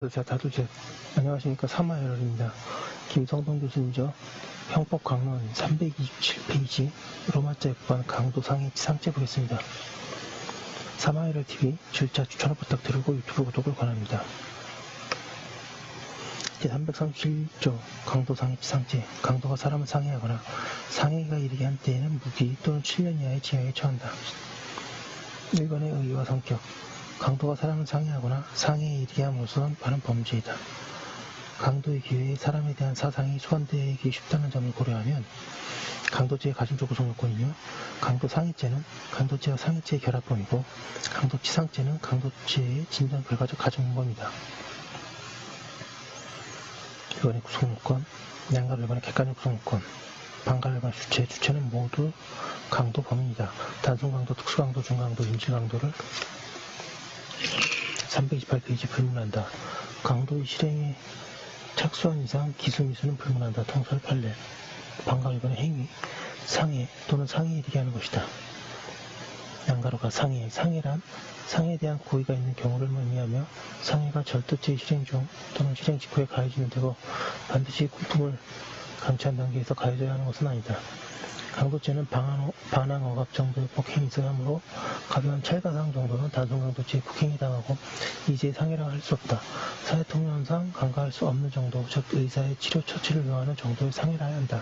다두제. 안녕하십니까. 사마열입니다. 김성동 교수님이죠. 형법 강론 327페이지 로마자 6번 강도 상해 지상죄 보겠습니다. 사마열을 TV 절차 추천을 부탁드리고 유튜브 구독을 권합니다. 제337조 강도 상해 지상죄. 강도가 사람을 상해하거나 상해가 이르게 한 때에는 무기 또는 7년 이하의 징역에 처한다. 1번의 의의와 성격. 강도가 사람을 상해하거나 상해에 이르게 함으로써 바른 범죄이다. 강도의 기회에 사람에 대한 사상이 소환되기 쉽다는 점을 고려하면 강도죄의 가중조 구성 요건이며 강도 상해죄는 강도죄와 상해죄의 결합범이고 강도치상죄는 강도죄의 진전 결과적 가중범이다. 1번의 구성요건, 양가로 1번의 객관적 구성요건, 방가로 1번 주체는 모두 강도 범위이다. 단순강도, 특수강도, 중강도, 임실강도를 328페이지 불문한다. 강도의 실행에 착수한 이상 기술미수는 불문한다. 통설 판례. 방가 1번의 행위, 상해 또는 상해에 이르게 하는 것이다. 양가로가 상해란 상해에 대한 고의가 있는 경우를 의미하며 상해가 절도죄의 실행 중 또는 실행 직후에 가해지면 되고 반드시 꿈꿈을 감추한 단계에서 가해져야 하는 것은 아니다. 강도죄는 반항, 억압 정도의 폭행이 있어야 하므로 가벼운 찰가상 정도는 단순강도죄의 폭행에 해당하고 이제 상해라고 할 수 없다. 사회통념상 간과할 수 없는 정도, 즉 의사의 치료 처치를 요하는 정도의 상해라 해야 한다.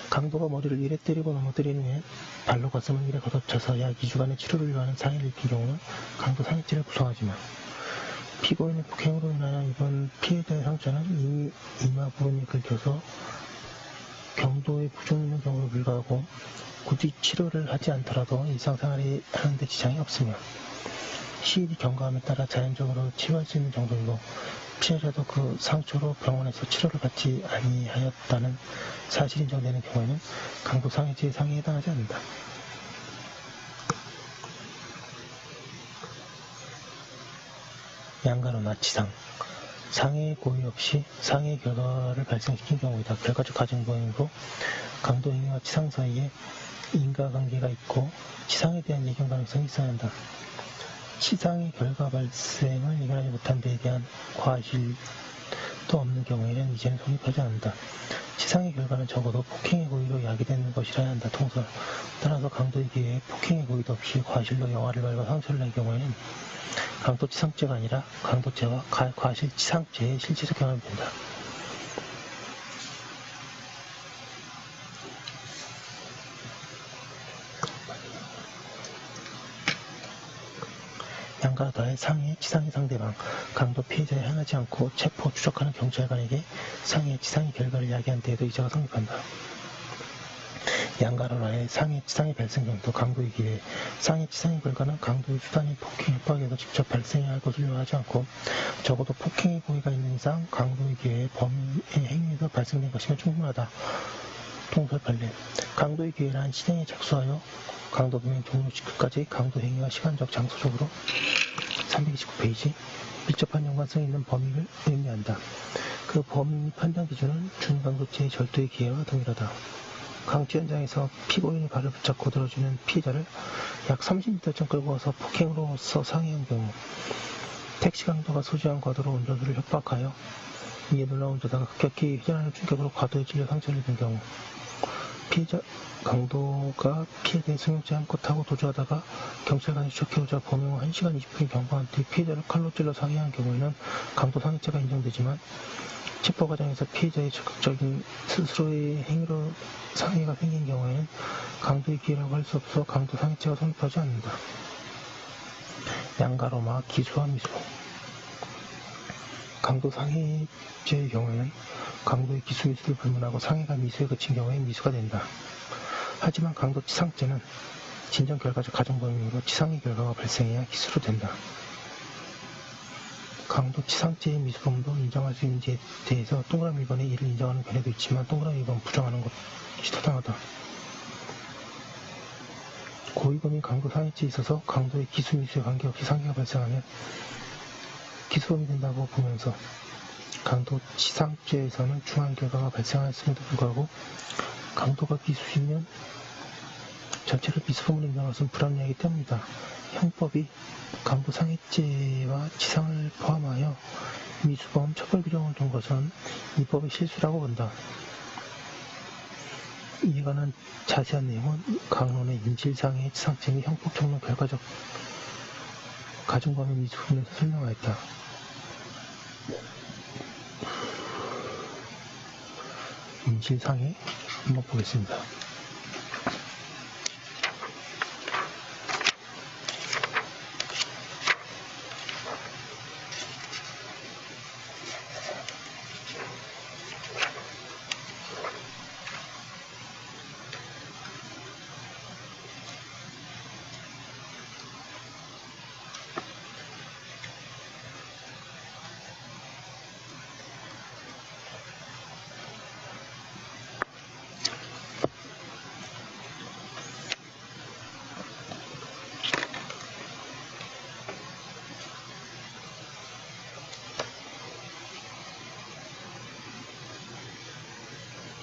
강도가 머리를 이래 때리고 넘어뜨린 후에 발로 가슴을 이래 걷어쳐서 약 2주간의 치료를 요하는 상해를 입힌 경우는 강도 상해죄를 구성하지만 피고인의 폭행으로 인하여 이번 피해자의 상처는 이마 부분이 긁혀서 경도에 부종 있는 경우에 불과하고 굳이 치료를 하지 않더라도 일상생활을 하는데 지장이 없으며 시일이 경과함에 따라 자연적으로 치료할 수 있는 정도이고 피해자도 그 상처로 병원에서 치료를 받지 아니하였다는 사실이 인정되는 경우에는 강도 상해죄의 상해에 해당하지 않는다. 양가로나 치상. 상해의 고의 없이 상해의 결과를 발생시킨 경우이다. 결과적 가중범위로 강도 행위와 치상 사이에 인과관계가 있고 치상에 대한 예견 가능성이 있어야 한다. 치상의 결과 발생을 예견하지 못한 데에 대한 과실도 없는 경우에는 이제는 성립하지 않는다. 치상의 결과는 적어도 폭행의 고의로 야기되는 것이라야 한다. 통설. 따라서 강도의 기회에 폭행의 고의도 없이 과실로 영화를 밟아 상처를 낸 경우에는 강도치상죄가 아니라 강도죄와 과실치상죄의 실질적 경험이 된다. 양가로다의 상해, 치상의 상대방, 강도 피해자에 향하지 않고 체포, 추적하는 경찰관에게 상해, 치상의 결과를 야기한 때에도 이자가 성립한다. 양가로나의 상해, 치상의 발생 경도, 강도의 기회, 상해, 치상의 결과는 강도의 수단이 폭행, 협박에서 직접 발생해야 할 것을 요하지 않고 적어도 폭행의 고의가 있는 이상 강도의 기회에 범의 행위에서 발생된 것이면 충분하다. 통설 판례. 강도의 기회란 실행에 착수하여 강도 범행 종료 시까지 강도 행위와 시간적, 장소적으로 329페이지 밀접한 연관성이 있는 범위를 의미한다. 그 범위 판단 기준은 준강도죄의 절도의 기회와 동일하다. 강취 현장에서 피고인의 발을 붙잡고 들어주는 피해자를 약 30m쯤 끌고 와서 폭행으로써 상해한 경우, 택시 강도가 소지한 과도로 운전수를 협박하여 이에 놀라 운전자가 급격히 회전하는 충격으로 과도에 찔려 상처를 입은 경우, 강도가 피해자의 승용차에 한껏 타고 도주하다가 경찰관이 추적해오자 범행 후 1시간 20분이 경과한 뒤 피해자를 칼로 찔러 상해한 경우에는 강도 상해죄가 인정되지만 체포 과정에서 피해자의 적극적인 스스로의 행위로 상해가 생긴 경우에는 강도의 기회라고 할 수 없어 강도 상해죄가 성립하지 않는다. 양가로마 기수와 미수. 강도 상해죄의 경우에는 강도의 기수 미수를 불문하고 상해가 미수에 그친 경우에 미수가 된다. 하지만 강도 치상죄는 진정 결과적 가중범위로 치상의 결과가 발생해야 기수로 된다. 강도 치상죄의 미수범도 인정할 수 있는지에 대해서 동그라미 1번에 이를 인정하는 견해도 있지만 동그라미 2번 부정하는 것이 타당하다. 고의범위 강도 상해죄에 있어서 강도의 기수 미수에 관계없이 상해가 발생하면 기수범이 된다고 보면서 강도 치상죄에서는 중한 결과가 발생하였음에도 불구하고 강도가 기수이면 전체를 미수범으로 인정한 것은 불합리하기 때문이다. 형법이 강도 상해죄와 치상을 포함하여 미수범 처벌 규정을 둔 것은 이 법의 실수라고 본다. 이에 관한 자세한 내용은 강론의 인질상해 치상죄 및 형법 적용 결과적 가중범위 미수범에서 설명하였다. 인질상해 한번 보겠습니다.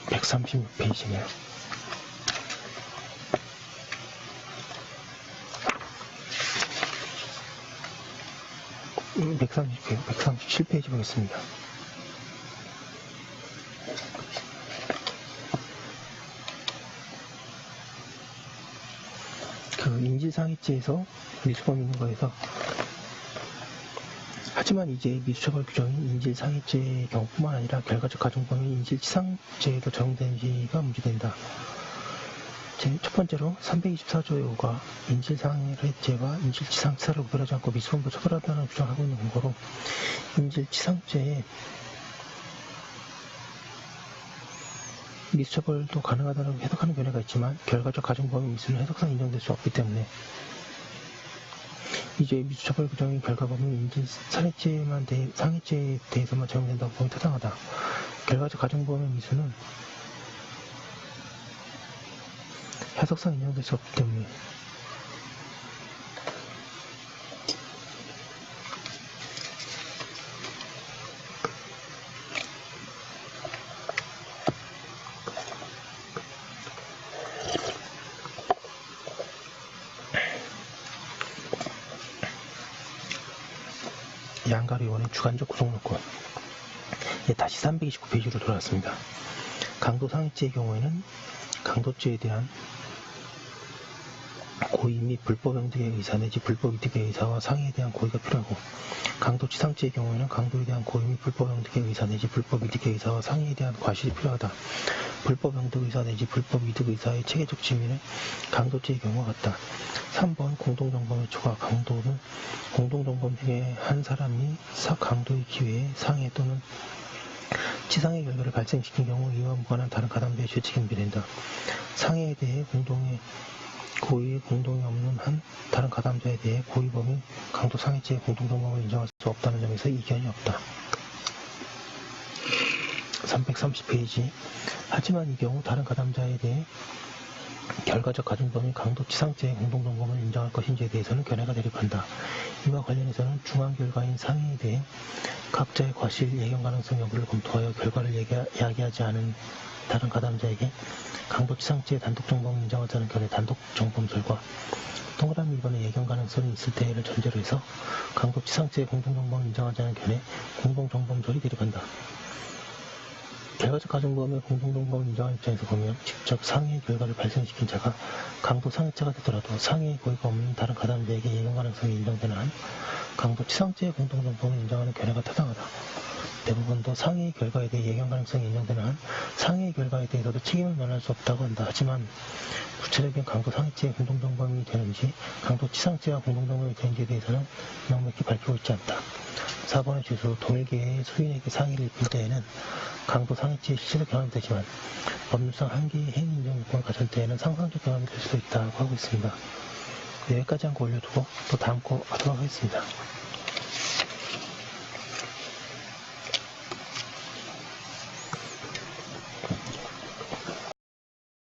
(136) 페이지네요. 137페이지 보겠습니다. 그 인질상해죄에서 미수범 있는 거에서 하지만 이제 미수처벌 규정이 인질상해죄의 경우뿐만 아니라 결과적 가중범위 인질치상죄에도 적용되는지가 문제된다. 첫 번째로 324조의 5가 인질상해죄와 인질치상치사를 구별하지 않고 미수범도 처벌하다는 규정을 하고 있는 근거로 인질치상죄에 미수처벌도 가능하다고 해석하는 견해가 있지만 결과적 가중범위 미수는 해석상 인정될 수 없기 때문에 이제 미수처벌 규정의 결과범위 상해죄에 대해서만 적용된다고 보기 타당하다. 결과적 가중범위 미수는 해석상 인정될 수 없기 때문에 양가리 의원의 주관적 구속요건. 다시 329페이지로 돌아왔습니다. 강도 상해죄의 경우에는 강도죄에 대한 고의 및 불법 영득의 의사 내지 불법 이득의 의사와 상해에 대한 고의가 필요하고, 강도치상죄의 경우에는 강도에 대한 고의 및 불법 영득의 의사 내지 불법 이득의 의사와 상해에 대한 과실이 필요하다. 불법 영득 의사 내지 불법 이득 의사의 체계적 증명은 강도죄의 경우와 같다. 3번 공동정범의 초과. 강도는 공동정범 중에 한 사람이 강도의 기회에 상해 또는 치상의 결과를 발생시킨 경우 이와 무관한 다른 가담자의 죄책임이 된다. 상해에 대해 고의의 공동이 없는 한 다른 가담자에 대해 고의범위 강도 상해죄의 공동정범을 인정할 수 없다는 점에서 이견이 없다. 330페이지. 하지만 이 경우 다른 가담자에 대해 결과적 가중범위 강도 치상죄의 공동정범을 인정할 것인지에 대해서는 견해가 대립한다. 이와 관련해서는 중한 결과인 상해에 대해 각자의 과실 예견 가능성 여부를 검토하여 결과를 야기하지 않은 다른 가담자에게 강도치상죄의 단독정범을 인정하자는 견해 단독정범설과 동그라미 2번의 예견 가능성이 있을 때를 전제로 해서 강도치상죄의 공동정범을 인정하자는 견해 공동정범설이 대립한다. 결과적 가중범의 공동정범을 인정한 입장에서 보면 직접 상해의 결과를 발생시킨 자가 강도 상해죄가 되더라도 상해의 고의가 없는 다른 가담자에게 예견 가능성이 인정되는 한 강도치상죄의 공동정범을 인정하는 견해가 타당하다. 대부분도 상해의 결과에 대해 예견 가능성이 인정되는 한 상해의 결과에 대해서도 책임을 면할 수 없다고 한다. 하지만 구체적인 강도 상해죄의 공동정범이 되는지 강도치상죄와 공동정범이 되는지에 대해서는 명백히 밝히고 있지 않다. 4번의 주수 동일계의 소인에게 상해를 입힐 때에는 강도 상해죄의 실질적 경험이 되지만 법률상 한계의 행위 인정 요건을 갖출 때에는 상상적 경험이 될 수도 있다고 하고 있습니다. 여기까지 한 거 올려두고 또 다음 거 하도록 하겠습니다.